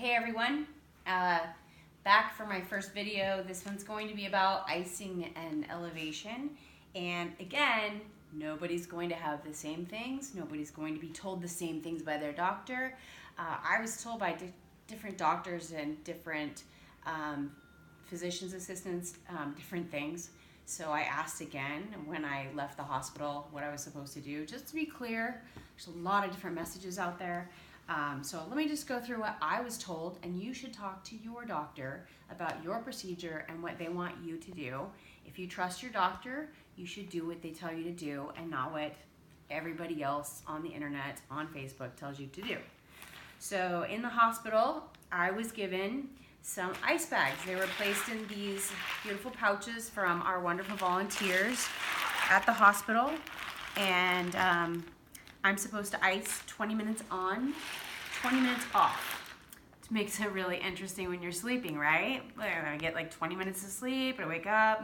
Hey everyone, back for my first video. This one's going to be about icing and elevation. And again, nobody's going to have the same things. Nobody's going to be told the same things by their doctor. I was told by different doctors and different physician's assistants different things. So I asked again when I left the hospital what I was supposed to do. Just to be clear, there's a lot of different messages out there. So let me just go through what I was told, and you should talk to your doctor about your procedure and what they want you to do. If you trust your doctor, you should do what they tell you to do and not what everybody else on the internet, on Facebook, tells you to do. So in the hospital, I was given some ice bags. They were placed in these beautiful pouches from our wonderful volunteers at the hospital, and I'm supposed to ice 20 minutes on, 20 minutes off. It makes it really interesting when you're sleeping, right? I get like 20 minutes of sleep, I wake up.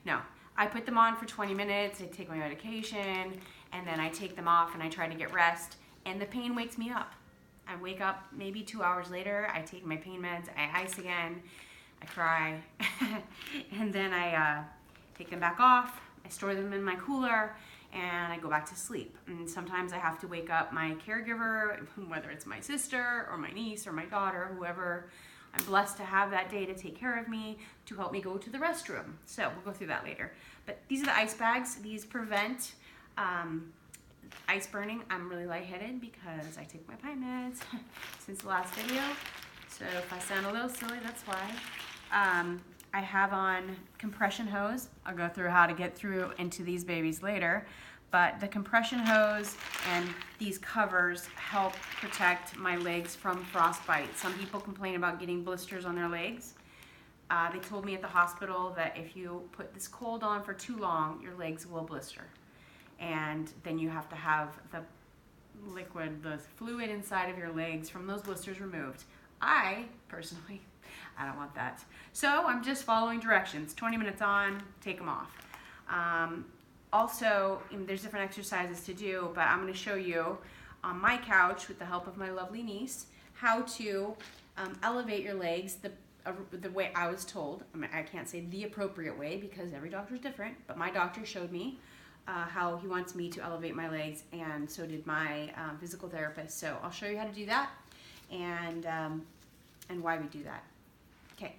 No, I put them on for 20 minutes, I take my medication, and then I take them off and I try to get rest, and the pain wakes me up. I wake up maybe 2 hours later, I take my pain meds, I ice again, I cry, and then I take them back off, I store them in my cooler, and I go back to sleep. And sometimes I have to wake up my caregiver, whether it's my sister or my niece or my daughter, whoever I'm blessed to have that day to take care of me, to help me go to the restroom. So we'll go through that later. But these are the ice bags. These prevent ice burning. I'm really lightheaded because I take my pine meds since the last video. So if I sound a little silly, that's why. I have on compression hose. I'll go through how to get through into these babies later. But the compression hose and these covers help protect my legs from frostbite. Some people complain about getting blisters on their legs. They told me at the hospital that if you put this cold on for too long, your legs will blister. And then you have to have the liquid, the fluid inside of your legs from those blisters removed. I don't want that. So I'm just following directions. 20 minutes on, take them off. Also, there's different exercises to do, but I'm going to show you on my couch with the help of my lovely niece how to elevate your legs the way I was told. I can't say the appropriate way because every doctor is different, but my doctor showed me how he wants me to elevate my legs, and so did my physical therapist. So I'll show you how to do that and why we do that. Okay.